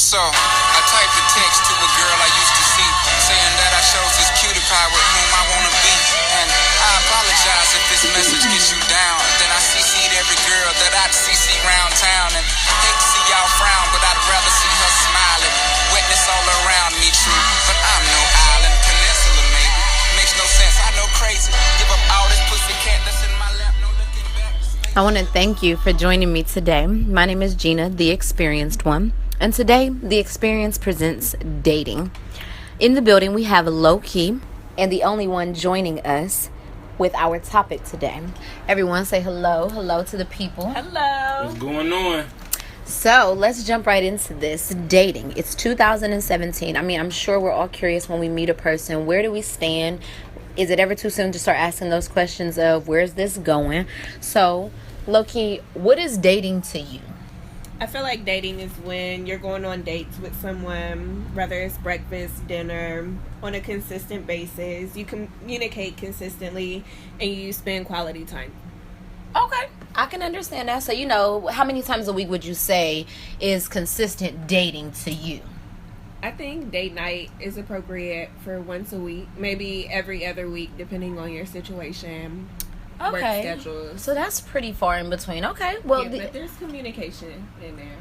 So, I typed a text to a girl I used to see, saying that I chose this cutie pie with whom I wanna be. And I apologize if this message gets you down. Then I CC'd every girl that I'd CC round town. And hate to see y'all frown, but I'd rather see her smiling. Wetness all around me, true, but I'm no island. Peninsula, maybe. Makes no sense, I know crazy. Give up all this pussy cat that's in my lap, no looking back. I want to thank you for joining me today. My name is Gina, the experienced one. And today, the experience presents dating. In the building, we have Low-Key and the only one joining us with our topic today. Everyone say hello. Hello to the people. Hello. What's going on? So, let's jump right into this. Dating. It's 2017. I mean, I'm sure we're all curious when we meet a person. Where do we stand? Is it ever too soon to start asking those questions of where's this going? So, Low-Key, what is dating to you? I feel like dating is when you're going on dates with someone, whether it's breakfast, dinner, on a consistent basis. You communicate consistently and you spend quality time. Okay, I can understand that. So, how many times a week would you say is consistent dating to you? I think date night is appropriate for once a week, maybe every other week, depending on your situation. Okay. Work schedules. So that's pretty far in between. Okay. Well, yeah, but there's communication in there.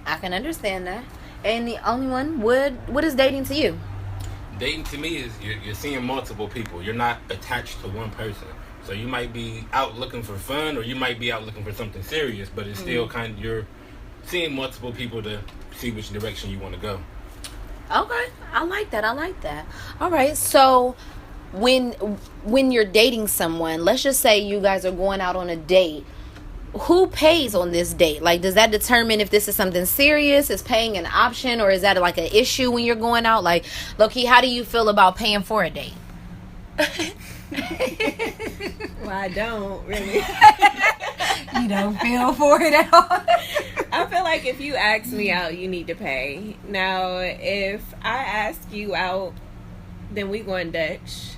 I can understand that. And the only one, what is dating to you? Dating to me is you're seeing multiple people. You're not attached to one person. So you might be out looking for fun, or you might be out looking for something serious, but it's still kind of, you're seeing multiple people to see which direction you want to go. Okay. I like that. All right. So when you're dating someone, let's just say you guys are going out on a date, who pays on this date? Like, does that determine if this is something serious? Is paying an option, or is that like an issue when you're going out? Like, Low-Key, how do you feel about paying for a date? Well, I don't really. You don't feel for it at all? I feel like if you ask me out, you need to pay. Now, if I ask you out, then we going Dutch.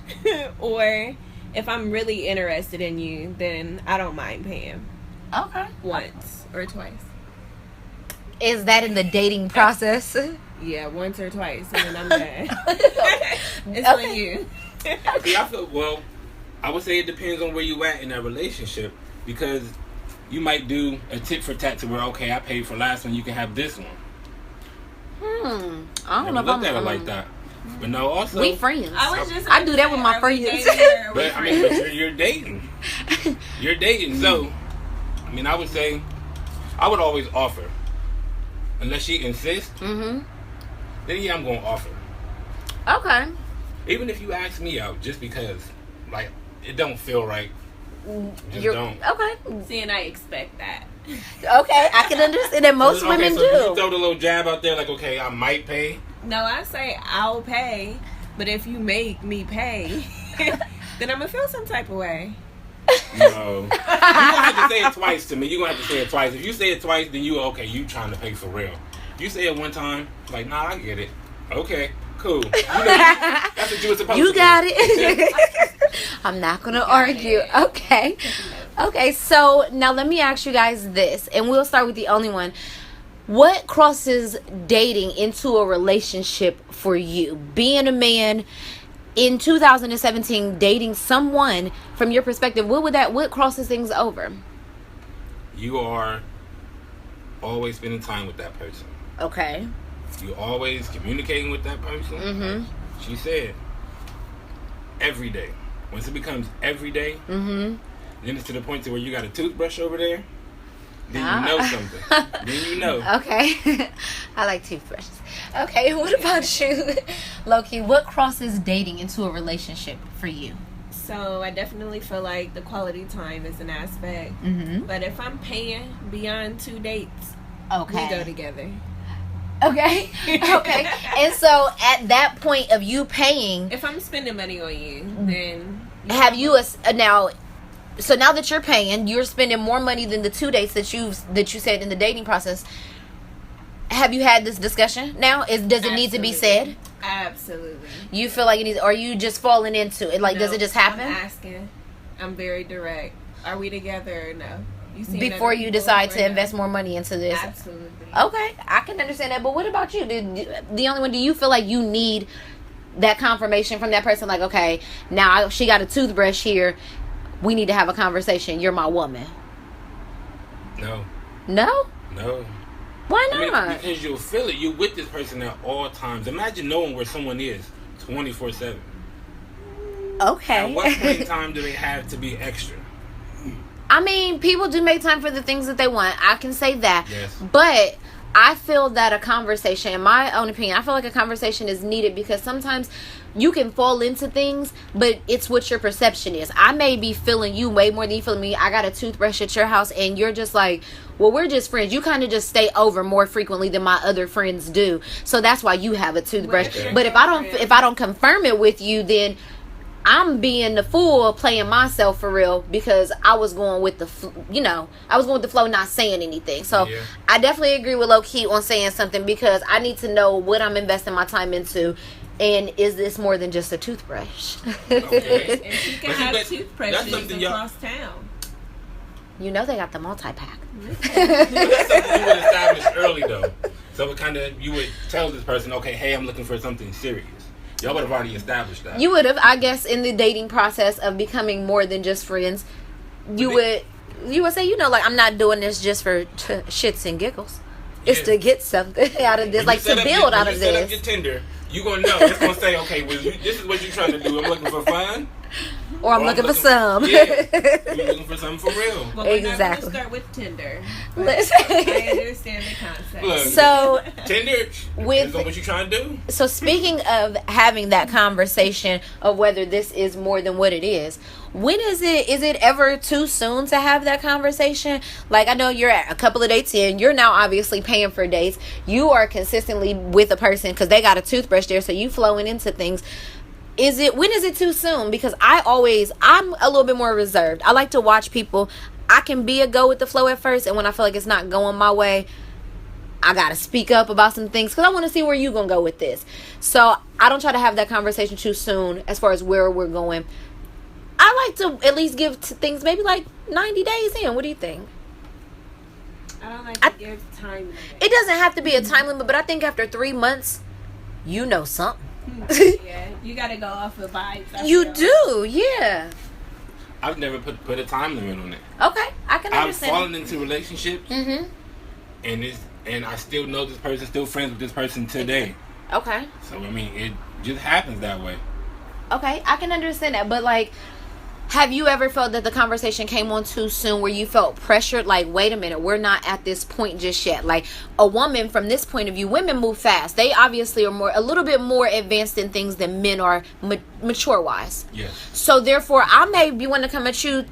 Or if I'm really interested in you, then I don't mind paying. Okay. Once or twice. Is that in the dating process? Yeah, once or twice, and then I'm done. It's Okay. on you. Yeah, I would say it depends on where you at in that relationship, because you might do a tit for tat to where, okay, I paid for last one, you can have this one. I don't know if looked at I'm it like that. But no, also we friends. I do that with my friends. But you're dating. You're dating. So, I would say I would always offer. Unless she insists, then yeah, I'm going to offer. Okay. Even if you ask me out, just because, like, it don't feel right. Just don't. Okay. See, and I expect that. Okay, I can understand that most women so do. You throw the little jab out there, like, okay, I might pay. No, I say I'll pay, but if you make me pay, then I'm going to feel some type of way. No. You're going to have to say it twice to me. You're going to have to say it twice. If you say it twice, then you trying to pay for real. You say it one time, like, nah, I get it. Okay, cool. That's what you were supposed to do. You got it. I'm not going to argue. Okay. Okay, so now let me ask you guys this, and we'll start with the only one. What crosses dating into a relationship for you? Being a man in 2017, dating someone, from your perspective, what crosses things over? You are always spending time with that person. Okay. You always communicating with that person. Like she said, every day. Once it becomes every day, then it's to the point to where you got a toothbrush over there. Then you know something. Then you know. Okay. I like toothbrushes. Okay, what about you, Low-Key? What crosses dating into a relationship for you? So I definitely feel like the quality time is an aspect. But if I'm paying beyond 2 dates, we go together. Okay. Okay. And so at that point of you paying, if I'm spending money on you, then have you now? So now that you're paying, you're spending more money than the 2 dates that you said in the dating process. Have you had this discussion now? Does it need to be said? Absolutely. You feel like it needs, or are you just falling into it? Like, No, does it just happen? I'm asking. I'm very direct. Are we together or no? before you decide to invest more money into this. Absolutely. Okay, I can understand that. But what about you? The only one, do you feel like you need that confirmation from that person? Like, okay, now she got a toothbrush here. We need to have a conversation. You're my woman. No. No? No. Why not? Because you'll feel it. You're with this person at all times. Imagine knowing where someone is 24/7. Okay. At what point in time do they have to be extra? I mean, people do make time for the things that they want. I can say that. Yes. But I feel that a conversation, in my own opinion, I feel like a conversation is needed because sometimes you can fall into things, but it's what your perception is. I may be feeling you way more than you feel me. I got a toothbrush at your house and you're just like, well, we're just friends. You kind of just stay over more frequently than my other friends do. So that's why you have a toothbrush. Okay. But if I don't confirm it with you, then I'm being the fool, playing myself for real, because I was going with the flow, not saying anything. So Yeah. I definitely agree with Low Key on saying something, because I need to know what I'm investing my time into, and is this more than just a toothbrush? Okay. And she can But see, have that's toothbrushes something y'all- across town. You know they got the multi-pack. That's something you would establish early, though. So it kind of, you would tell this person, okay, hey, I'm looking for something serious. Y'all would have already established that. You would have, I guess, in the dating process of becoming more than just friends, you would say, like, I'm not doing this just for shits and giggles. It's Yeah. to get something out of this, When like you set to up build out when of you set up this. your Tinder, you gonna know. It's gonna say, okay, well, this is what you're trying to do. I'm looking for fun. Or I'm looking for some. Yeah, you're looking for something for real. But we're not Exactly. going to start with Tinder. But Listen. I understand the concept. Look, So Tinder, with- is what you're trying to do. So speaking of having that conversation of whether this is more than what it is it ever too soon to have that conversation? Like, I know you're at a couple of dates in, you're now obviously paying for dates, you are consistently with a person because they got a toothbrush there, so you flowing into things. When is it too soon? Because I'm a little bit more reserved. I like to watch people. I can be a go with the flow at first, and when I feel like it's not going my way, I gotta speak up about some things because I want to see where you gonna go with this. So I don't try to have that conversation too soon as far as where we're going. I like to at least give things maybe like 90 days in. What do you think? I don't like to give time limit. It doesn't have to be a time limit, but I think after 3 months, you know something. Yeah, you got to go off of vibes. You do, yeah. I've never put a time limit on it. Okay, I can I've understand. fallen into relationships, Mm-hmm. and I still know this person, still friends with this person today. Okay. So I mean, it just happens that way. Okay, I can understand that, but like, have you ever felt that the conversation came on too soon where you felt pressured? Like, wait a minute, we're not at this point just yet. Like, a woman from this point of view, women move fast. They obviously are a little bit more advanced in things than men are mature-wise. Yes. So therefore, I may be wanting to come at you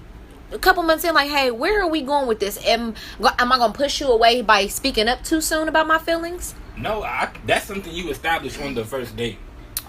a couple months in, like, hey, where are we going with this? Am I going to push you away by speaking up too soon about my feelings? No, that's something you establish on the first date.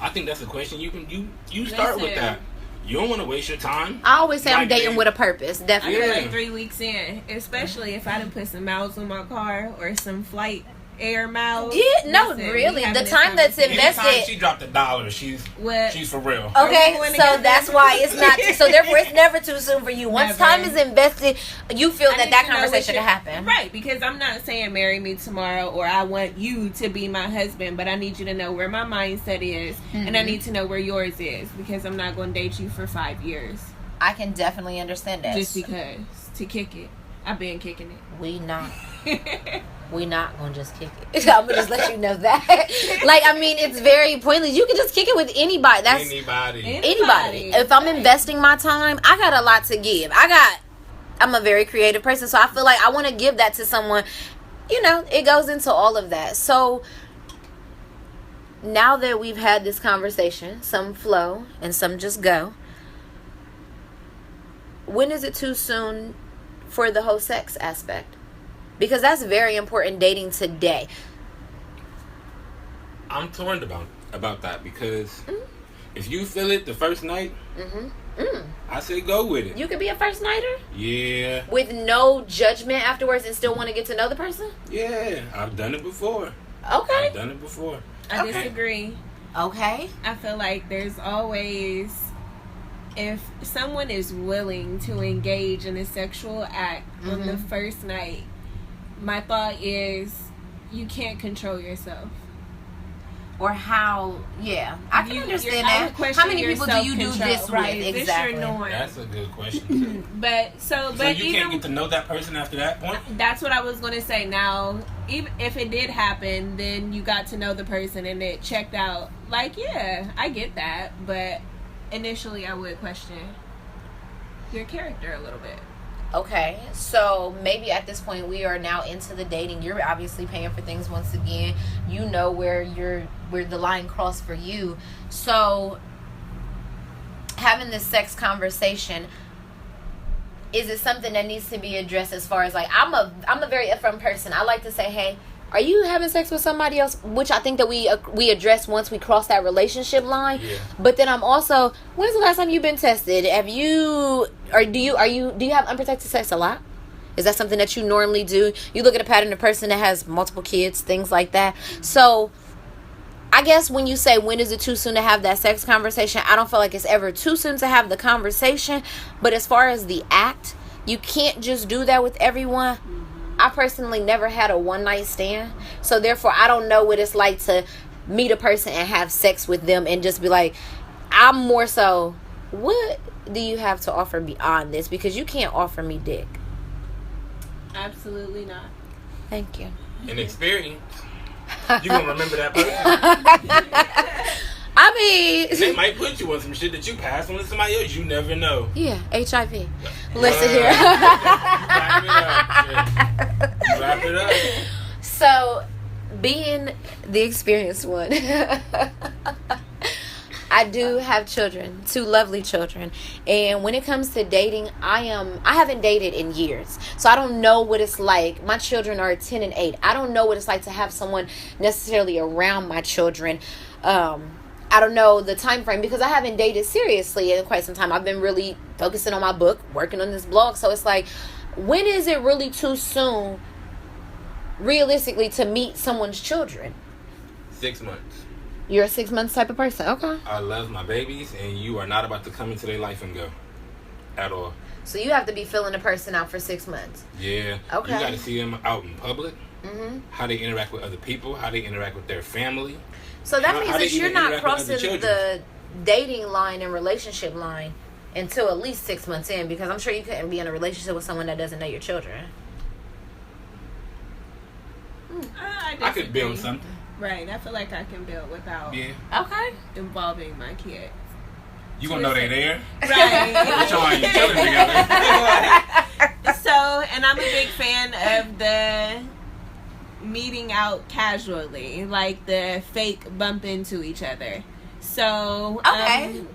I think that's a question you start with that. You don't want to waste your time. I always say I'm Like, dating with a purpose, I definitely. feel Yeah. like 3 weeks in, especially if I done put some miles on my car or some flight air miles. Yeah, no, Listen, really, we having the this time that's conversation. invested- Anytime she dropped $1, she's What? for real. Okay, Are we going so together? that's why it's not. So therefore, it's never too soon for you. Once Never. time is invested, you feel I that need that to know conversation what can happen. Right, because I'm not saying marry me tomorrow or I want you to be my husband, but I need you to know where my mindset is and I need to know where yours is because I'm not going to date you for 5 years I can definitely understand that. just because to kick it. I've been kicking We not it. gonna just kick it. I'm gonna just let you know that. Like, I mean, it's very pointless. You can just kick it with anybody. That's Anybody. anybody. If I'm investing my time, I got a lot to give. I'm a very creative person, so I feel like I want to give that to someone. It goes into all of that. So now that we've had this conversation, some flow and some just go, when is it too soon for the whole sex aspect? Because that's very important dating today. I'm torn about that because if you feel it the first night, I say go with it. You could be a first nighter Yeah. with no judgment afterwards and still want to get to know the person? Yeah. I've done it before. Okay. I've done it before. I Okay. disagree. Okay. I feel like there's always if someone is willing to engage in a sexual act on the first night, my thought is you can't control yourself. Or how, I can understand that. How many people do you do this right, with? Exactly. That's a good question, too. But you can't get to know that person after that point? That's what I was going to say. Now, even if it did happen, then you got to know the person and it checked out. Like, yeah, I get that. But initially, I would question your character a little bit. Okay, so maybe at this point we are now into the dating. You're obviously paying for things once again. You know where the line crossed for you. So having this sex conversation, is it something that needs to be addressed as far as like I'm a very upfront person. I like to say, hey, are you having sex with somebody else? Which I think that we address once we cross that relationship line. Yeah. But then I'm also, when's the last time you've been tested? Have you, or do you have unprotected sex a lot? Is that something that you normally do? You look at a pattern of person that has multiple kids, things like that. So I guess when you say when is it too soon to have that sex conversation, I don't feel like it's ever too soon to have the conversation. But as far as the act, you can't just do that with everyone. I personally never had a one night stand, so therefore I don't know what it's like to meet a person and have sex with them and just be like, I'm more so, what do you have to offer beyond this? Because you can't offer me dick. Absolutely not. Thank you. An experience. You gonna remember that person? I mean, they might put you on some shit that you passed on to somebody else. You never know. Yeah, HIV. Listen here. Wrap it up. So, being the experienced one, I do have children, 2 lovely children, and when it comes to dating, I haven't dated in years, so I don't know what it's like. My children are 10 and 8. I don't know what it's like to have someone necessarily around my children. I don't know the time frame because I haven't dated seriously in quite some time. I've been really focusing on my book, working on this blog. So it's like, when is it really too soon, realistically, to meet someone's children? 6 months. You're a 6 months type of person. Okay. I love my babies, and you are not about to come into their life and go at all. So you have to be filling a person out for 6 months. Yeah. Okay. You got to see them out in public. Mm-hmm. How they interact with other people. How they interact with their family. So that means that you're not crossing the dating line and relationship line until at least 6 months in, because I'm sure you couldn't be in a relationship with someone that doesn't know your children. I could build something. Right. I feel like I can build without involving my kids. You gonna know they're there? Right. Which one are you chilling together? So, and I'm a big fan of the meeting out casually, like the fake bump into each other. So,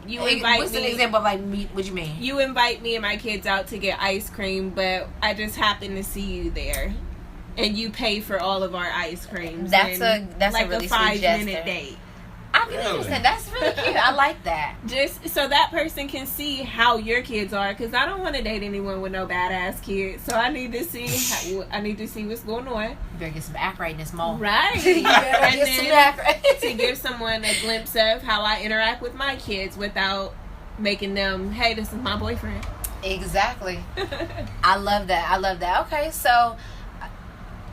you invite What's me. an example of like meet? What you mean? You invite me and my kids out to get ice cream, but I just happen to see you there, and you pay for all of our ice creams. That's like a really a sweet 5-minute date. I can understand. That's really cute. I like that. Just so that person can see how your kids are, because I don't want to date anyone with no badass kids. So I need to see. I need to see what's going on. You better get some act right in this mall. Right. You better And get some act right. to give someone a glimpse of how I interact with my kids without making them, hey, this is my boyfriend. Exactly. I love that. Okay, so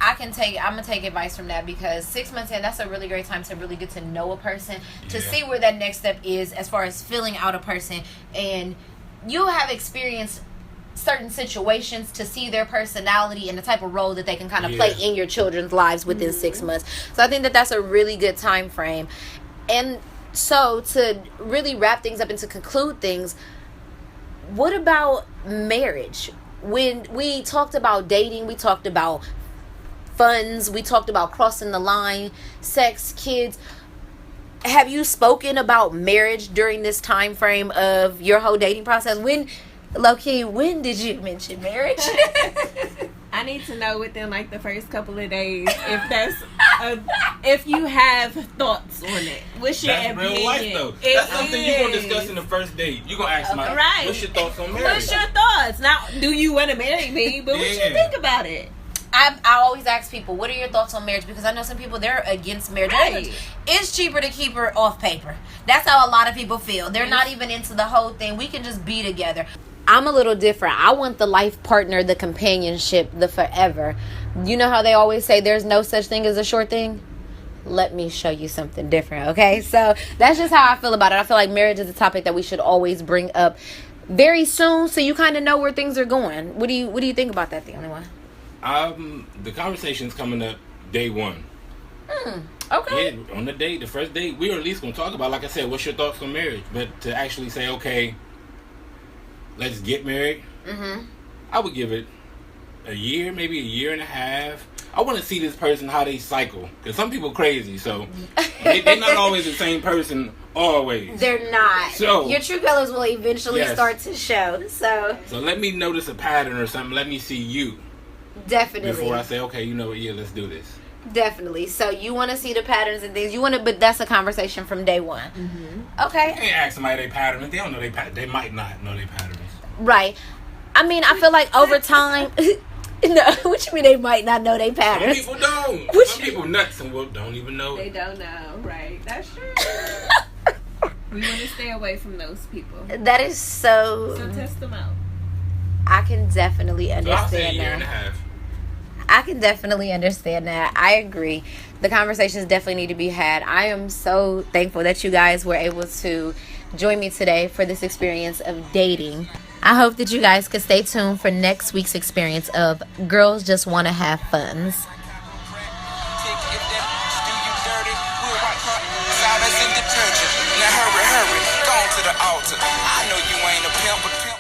I'm gonna take advice from that, because 6 months in, that's a really great time to really get to know a person, to see where that next step is as far as filling out a person, and you'll have experienced certain situations to see their personality and the type of role that they can kind of play in your children's lives within 6 months. So I think that that's a really good time frame. And so to really wrap things up and to conclude things, what about marriage? When we talked about dating, we talked about funds, we talked about crossing the line, sex, kids. Have you spoken about marriage during this time frame of your whole dating process? When did you mention marriage? I need to know within like the first couple of days if you have thoughts on it. What's your opinion? Real life though. That's something you're gonna discuss in the first date. You're gonna ask my what's your thoughts on marriage? What's your thoughts? Now, do you want to marry me? But what you think about it? I always ask people, what are your thoughts on marriage? Because I know some people, they're against marriage. Right. It's cheaper to keep her off paper. That's how a lot of people feel. They're not even into the whole thing. We can just be together. I'm a little different. I want the life partner, the companionship, the forever. You know how they always say there's no such thing as a short thing? Let me show you something different, okay? So that's just how I feel about it. I feel like marriage is a topic that we should always bring up very soon, so you kind of know where things are going. What do you think about that, the only one? The conversation's coming up day one. Okay. Yeah, on the first date, we're at least gonna talk about, like I said, what's your thoughts on marriage? But to actually say, okay, let's get married. I would give it a year, maybe a year and a half. I want to see this person, how they cycle. Because some people crazy, so they're not always the same person always. They're not. So your true colors will eventually start to show. So let me notice a pattern or something. Let me see you. Definitely. Before I say, okay, you know what, yeah, let's do this. Definitely. So you want to see the patterns and things. You want to, but that's a conversation from day one. Okay. You can't ask somebody their patterns. They don't know their patterns. They might not know their patterns. Right. I mean, I feel like over time... No, what you mean they might not know their patterns? Some people don't. Some people nuts and don't even know. They don't know, right? That's true. We want to stay away from those people. That is so... So test them out. I can definitely understand I'll say a year that. and a half. I can definitely understand that. I agree. The conversations definitely need to be had. I am so thankful that you guys were able to join me today for this experience of dating. I hope that you guys could stay tuned for next week's experience of Girls Just Want to Have Funs. Now hurry, go on to the altar. I know you ain't a pimp, but pimp.